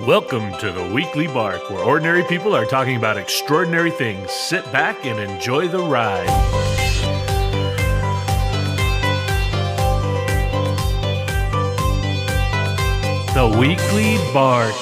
Welcome to the Weekly Bark, where ordinary people are talking about extraordinary things. Sit back and enjoy the ride. The Weekly Bark.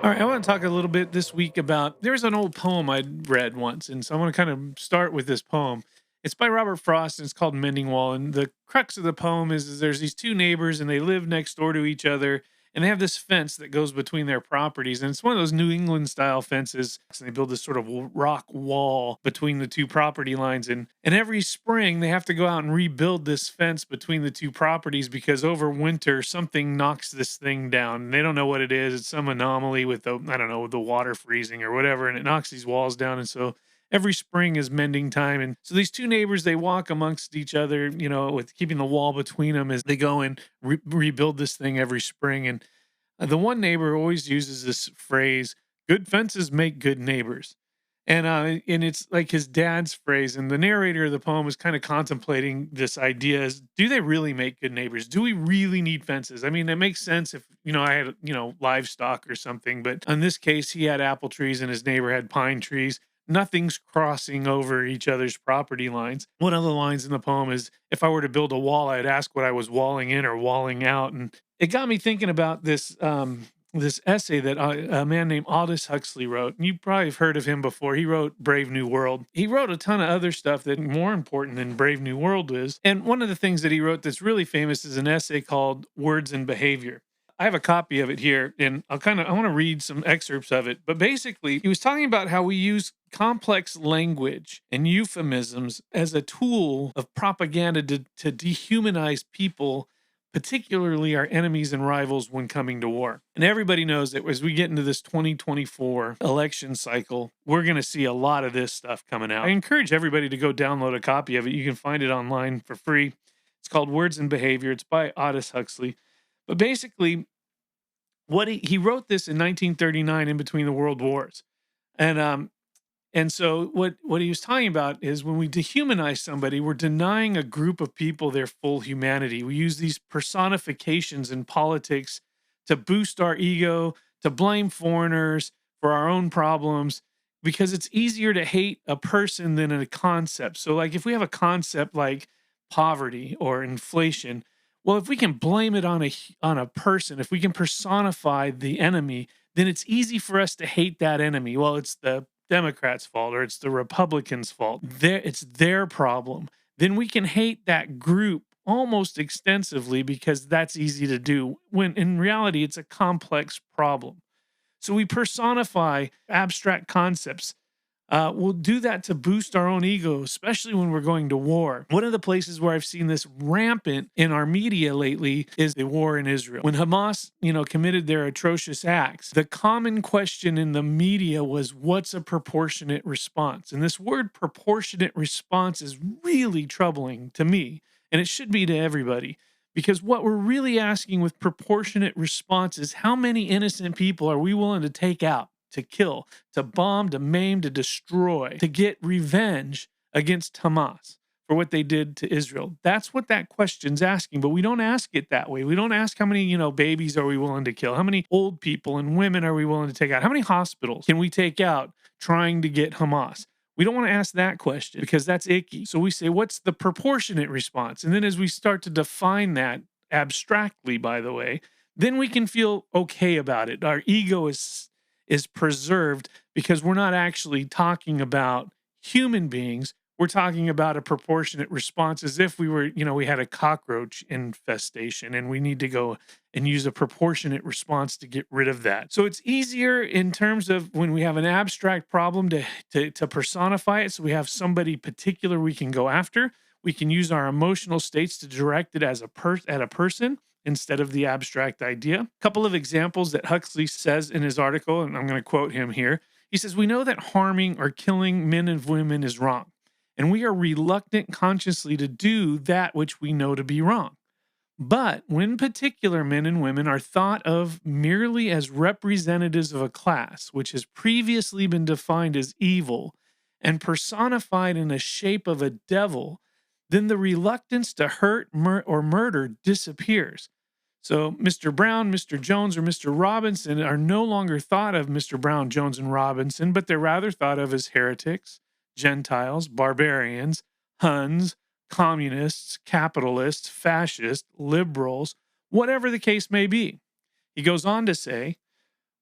All right, I want to talk a little bit this week about there's an old poem I'd read once, and so I want to kind of start with this poem. It's by Robert Frost and it's called Mending Wall. And the crux of the poem is there's these two neighbors and they live next door to each other and they have this fence that goes between their properties. And it's one of those New England style fences. And they build this sort of rock wall between the two property lines. And every spring they have to go out and rebuild this fence between the two properties because over winter something knocks this thing down. And they don't know what it is. It's some anomaly with the water freezing or whatever. And it knocks these walls down. And so every spring is mending time. And so these two neighbors, they walk amongst each other, with keeping the wall between them as they go and rebuild this thing every spring. And the one neighbor always uses this phrase, good fences make good neighbors. And it's like his dad's phrase. And the narrator of the poem is kind of contemplating this idea is, do they really make good neighbors? Do we really need fences? I mean, it makes sense if, I had, livestock or something, but in this case, he had apple trees and his neighbor had pine trees. Nothing's crossing over each other's property lines. One of the lines in the poem is, if I were to build a wall, I'd ask what I was walling in or walling out. And it got me thinking about this essay that a man named Aldous Huxley wrote. And you probably have heard of him before. He wrote Brave New World. He wrote a ton of other stuff that more important than Brave New World is. And one of the things that he wrote that's really famous is an essay called Words and Behavior. I have a copy of it here, and I want to read some excerpts of it. But basically, he was talking about how we use complex language and euphemisms as a tool of propaganda to dehumanize people, particularly our enemies and rivals when coming to war. And everybody knows that as we get into this 2024 election cycle, we're going to see a lot of this stuff coming out. I encourage everybody to go download a copy of it. You can find it online for free. It's called Words and Behavior. It's by Aldous Huxley. But basically, what he wrote this in 1939 in between the world wars. And so what he was talking about is when we dehumanize somebody, we're denying a group of people their full humanity. We use these personifications in politics to boost our ego, to blame foreigners for our own problems, because it's easier to hate a person than a concept. So like if we have a concept like poverty or inflation, well, if we can blame it on a person, if we can personify the enemy, then it's easy for us to hate that enemy. Well, it's the Democrats' fault or it's the Republicans' fault. It's their problem. Then we can hate that group almost extensively because that's easy to do, when in reality, it's a complex problem. So we personify abstract concepts. We'll do that to boost our own ego, especially when we're going to war. One of the places where I've seen this rampant in our media lately is the war in Israel. When Hamas, committed their atrocious acts, the common question in the media was, what's a proportionate response? And this word proportionate response is really troubling to me, and it should be to everybody. Because what we're really asking with proportionate response is, how many innocent people are we willing to take out, to kill, to bomb, to maim, to destroy, to get revenge against Hamas for what they did to Israel? That's what that question's asking, but we don't ask it that way. We don't ask how many, babies are we willing to kill? How many old people and women are we willing to take out? How many hospitals can we take out trying to get Hamas? We don't want to ask that question because that's icky. So we say, what's the proportionate response? And then as we start to define that abstractly, by the way, then we can feel okay about it. Our ego is preserved because we're not actually talking about human beings. We're talking about a proportionate response, as if we were, we had a cockroach infestation and we need to go and use a proportionate response to get rid of that. So it's easier in terms of when we have an abstract problem to personify it. So we have somebody particular we can go after. We can use our emotional states to direct it as at a person instead of the abstract idea. A couple of examples that Huxley says in his article, and I'm going to quote him here. He says, we know that harming or killing men and women is wrong, and we are reluctant consciously to do that which we know to be wrong. But when particular men and women are thought of merely as representatives of a class which has previously been defined as evil and personified in the shape of a devil, then the reluctance to hurt or murder disappears. So Mr. Brown, Mr. Jones, or Mr. Robinson are no longer thought of Mr. Brown, Jones, and Robinson, but they're rather thought of as heretics, Gentiles, barbarians, Huns, communists, capitalists, fascists, liberals, whatever the case may be. He goes on to say,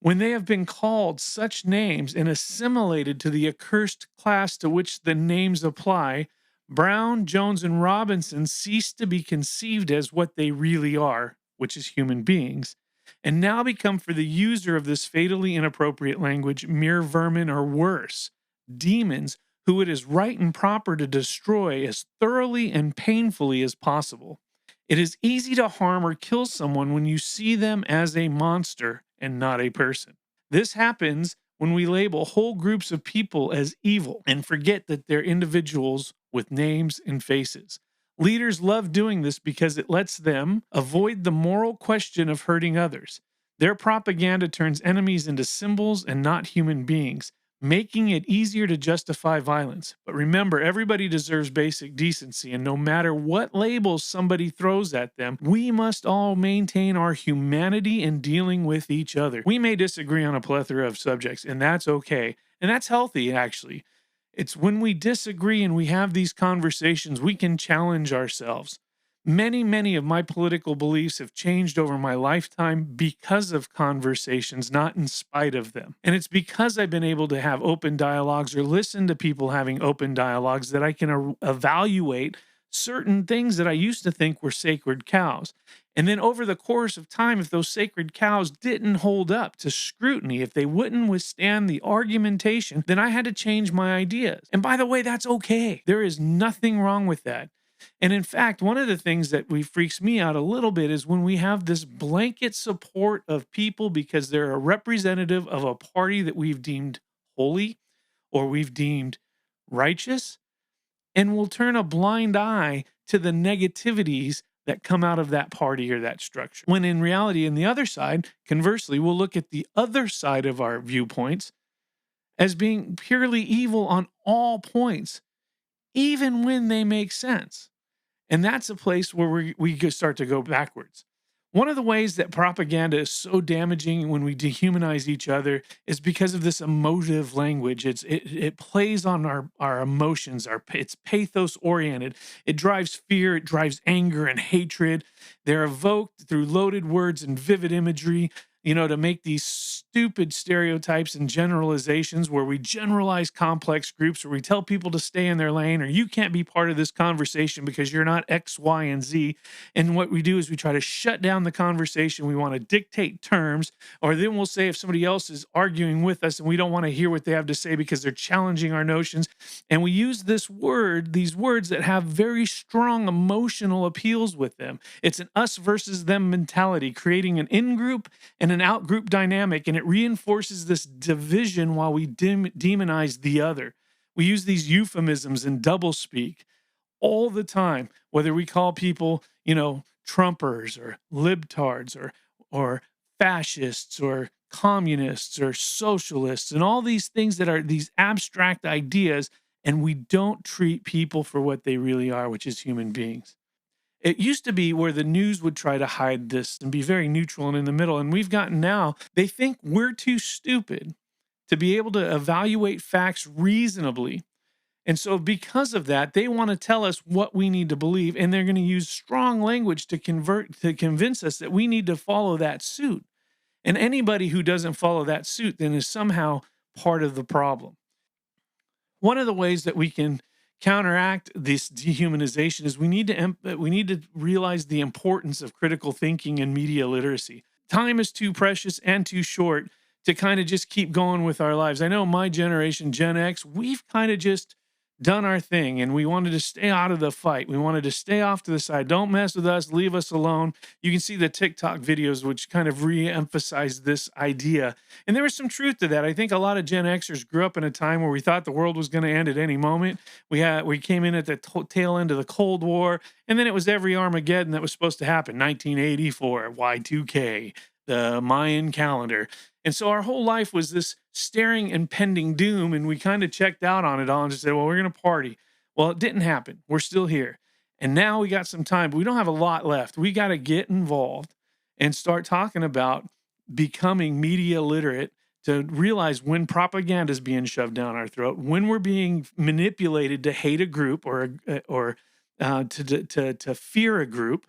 when they have been called such names and assimilated to the accursed class to which the names apply, Brown, Jones, and Robinson cease to be conceived as what they really are, which is human beings, and now become for the user of this fatally inappropriate language mere vermin or worse, demons who it is right and proper to destroy as thoroughly and painfully as possible. It is easy to harm or kill someone when you see them as a monster and not a person. This happens when we label whole groups of people as evil and forget that they're individuals with names and faces. Leaders love doing this because it lets them avoid the moral question of hurting others. Their propaganda turns enemies into symbols and not human beings, making it easier to justify violence. But remember, everybody deserves basic decency, and no matter what labels somebody throws at them, we must all maintain our humanity in dealing with each other. We may disagree on a plethora of subjects, and that's okay. And that's healthy, actually. It's when we disagree and we have these conversations, we can challenge ourselves. Many of my political beliefs have changed over my lifetime because of conversations, not in spite of them. And it's because I've been able to have open dialogues or listen to people having open dialogues that I can evaluate certain things that I used to think were sacred cows. And then over the course of time, if those sacred cows didn't hold up to scrutiny, if they wouldn't withstand the argumentation, then I had to change my ideas. And by the way, that's okay. There is nothing wrong with that. And in fact, one of the things that freaks me out a little bit is when we have this blanket support of people because they're a representative of a party that we've deemed holy or we've deemed righteous, and we'll turn a blind eye to the negativities that come out of that party or that structure. When in reality, on the other side, conversely, we'll look at the other side of our viewpoints as being purely evil on all points, even when they make sense. And that's a place where we could start to go backwards. One of the ways that propaganda is so damaging when we dehumanize each other is because of this emotive language. It plays on our emotions. It's pathos oriented. It drives fear. It drives anger and hatred. They're evoked through loaded words and vivid imagery, to make these stupid stereotypes and generalizations where we generalize complex groups, where we tell people to stay in their lane, or you can't be part of this conversation because you're not X, Y, and Z. And what we do is we try to shut down the conversation. We want to dictate terms, or then we'll say if somebody else is arguing with us and we don't want to hear what they have to say because they're challenging our notions. And we use these words that have very strong emotional appeals with them. It's an us versus them mentality, creating an in-group and an out-group dynamic, and it reinforces this division while we demonize the other. We use these euphemisms and doublespeak all the time, whether we call people, Trumpers or libtards or fascists or communists or socialists and all these things that are these abstract ideas, and we don't treat people for what they really are, which is human beings. It used to be where the news would try to hide this and be very neutral and in the middle. And we've gotten now, they think we're too stupid to be able to evaluate facts reasonably. And so because of that, they want to tell us what we need to believe. And they're going to use strong language to convince us that we need to follow that suit. And anybody who doesn't follow that suit then is somehow part of the problem. One of the ways that we can counteract this dehumanization is we need to realize the importance of critical thinking and media literacy. Time is too precious and too short to kind of just keep going with our lives. I know my generation, Gen X, we've kind of just done our thing and we wanted to stay out of the fight. We wanted to stay off to the side. Don't mess with us. Leave us alone. You can see the TikTok videos, which kind of re-emphasize this idea. And there was some truth to that. I think a lot of Gen Xers grew up in a time where we thought the world was going to end at any moment. We came in at the tail end of the Cold War, and then it was every Armageddon that was supposed to happen. 1984, Y2K, the Mayan calendar. And so our whole life was this staring impending doom, and we kind of checked out on it all and just said, well, we're going to party. Well, it didn't happen. We're still here. And now we got some time, but we don't have a lot left. We got to get involved. and start talking about becoming media literate to realize when propaganda is being shoved down our throat, when we're being manipulated to hate a group or to fear a group.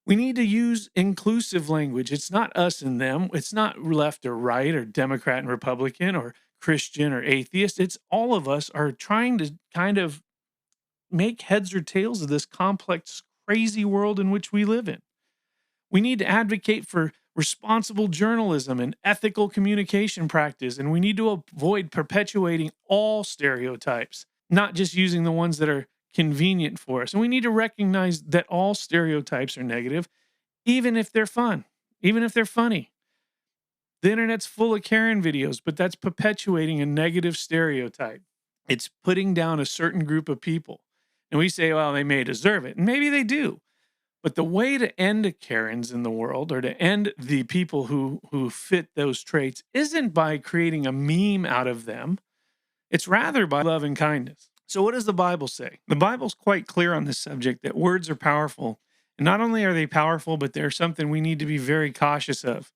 We need to use inclusive language. It's not us and them. It's not left or right or Democrat and Republican or Christian or atheist. It's all of us are trying to kind of make heads or tails of this complex, crazy world in which we live in. We need to advocate for responsible journalism and ethical communication practice, and we need to avoid perpetuating all stereotypes, not just using the ones that are convenient for us. And we need to recognize that all stereotypes are negative, even if they're fun, even if they're funny. The internet's full of Karen videos, but that's perpetuating a negative stereotype. It's putting down a certain group of people. And we say, well, they may deserve it. And maybe they do. But the way to end Karens in the world, or to end the people who fit those traits, isn't by creating a meme out of them. It's rather by love and kindness. So what does the Bible say? The Bible's quite clear on this subject, that words are powerful. And not only are they powerful, but they're something we need to be very cautious of.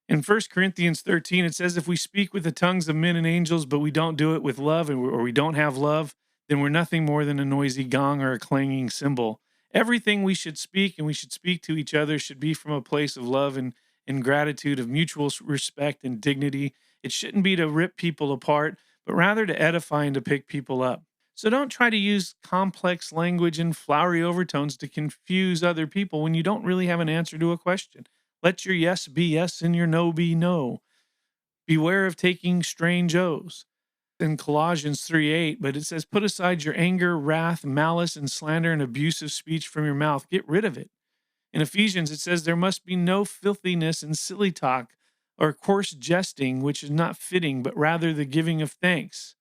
In 1 Corinthians 13, it says, if we speak with the tongues of men and angels, but we don't do it with love, or we don't have love, then we're nothing more than a noisy gong or a clanging cymbal. Everything we should speak, and we should speak to each other, should be from a place of love and gratitude, of mutual respect and dignity. It shouldn't be to rip people apart, but rather to edify and to pick people up. So don't try to use complex language and flowery overtones to confuse other people when you don't really have an answer to a question. Let your yes be yes and your no be no. Beware of taking strange oaths. In Colossians 3:8, but it says, put aside your anger, wrath, malice, and slander and abusive speech from your mouth. Get rid of it. In Ephesians, it says, there must be no filthiness and silly talk or coarse jesting, which is not fitting, but rather the giving of thanks.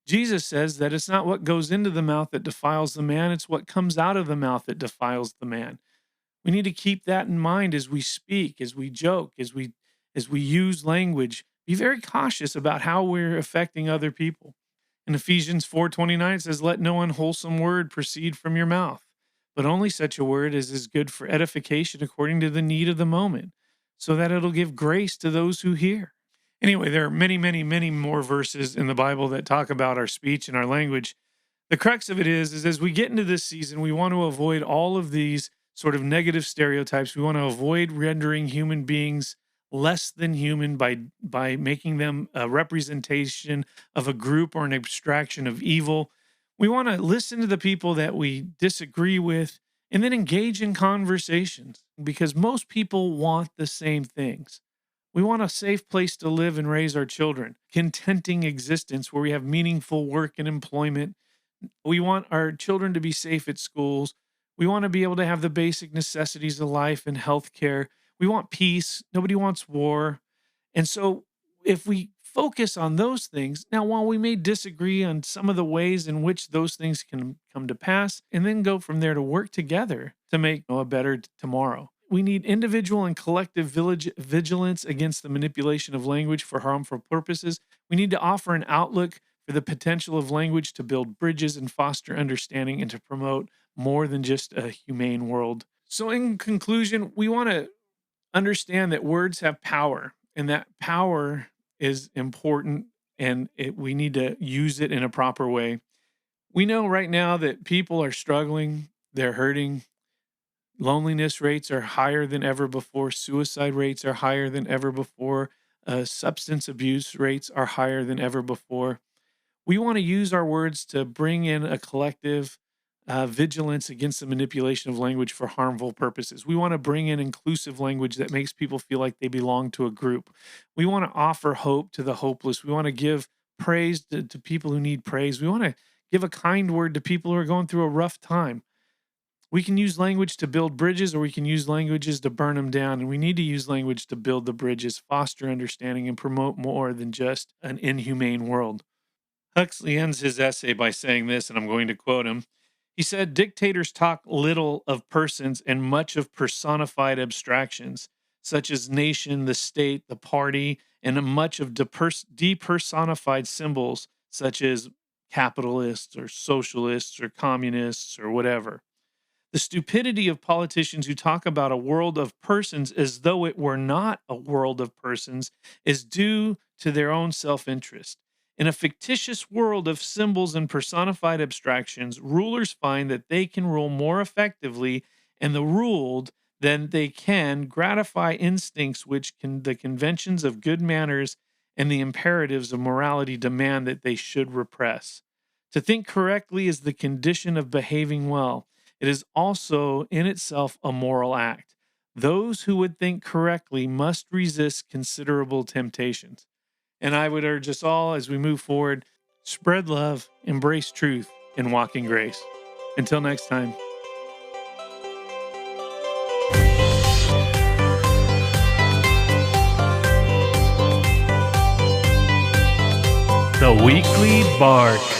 Jesus says that it's not what goes into the mouth that defiles the man, it's what comes out of the mouth that defiles the man. We need to keep that in mind as we speak, as we joke, as we use language. Be very cautious about how we're affecting other people. In Ephesians 4:29, it says, let no unwholesome word proceed from your mouth, but only such a word as is good for edification according to the need of the moment, so that it'll give grace to those who hear. Anyway, there are many, many, many more verses in the Bible that talk about our speech and our language. The crux of it is as we get into this season, we want to avoid all of these sort of negative stereotypes. We want to avoid rendering human beings less than human by making them a representation of a group or an abstraction of evil. We want to listen to the people that we disagree with and then engage in conversations, because most people want the same things. We want a safe place to live and raise our children, contenting existence where we have meaningful work and employment. We want our children to be safe at schools. We want to be able to have the basic necessities of life and health care. We want peace. Nobody wants war. And so if we focus on those things, now, while we may disagree on some of the ways in which those things can come to pass, and then go from there to work together to make a better tomorrow. We need individual and collective vigilance against the manipulation of language for harmful purposes. We need to offer an outlook for the potential of language to build bridges and foster understanding and to promote more than just a humane world. So, in conclusion, we want to understand that words have power, and that power is important, and we need to use it in a proper way. We know right now that people are struggling, they're hurting. Loneliness rates are higher than ever before. Suicide rates are higher than ever before. Substance abuse rates are higher than ever before. We want to use our words to bring in a collective vigilance against the manipulation of language for harmful purposes. We want to bring in inclusive language that makes people feel like they belong to a group. We want to offer hope to the hopeless. We want to give praise to people who need praise. We want to give a kind word to people who are going through a rough time. We can use language to build bridges, or we can use languages to burn them down. And we need to use language to build the bridges, foster understanding, and promote more than just an inhumane world. Huxley ends his essay by saying this, and I'm going to quote him. He said, dictators talk little of persons and much of personified abstractions, such as nation, the state, the party, and much of depersonified symbols, such as capitalists or socialists or communists or whatever. The stupidity of politicians who talk about a world of persons as though it were not a world of persons is due to their own self interest. In a fictitious world of symbols and personified abstractions, rulers find that they can rule more effectively and the ruled than they can gratify instincts which the conventions of good manners and the imperatives of morality demand that they should repress. To think correctly is the condition of behaving well. It is also in itself a moral act. Those who would think correctly must resist considerable temptations. And I would urge us all as we move forward, spread love, embrace truth, and walk in grace. Until next time. The Weekly Bark.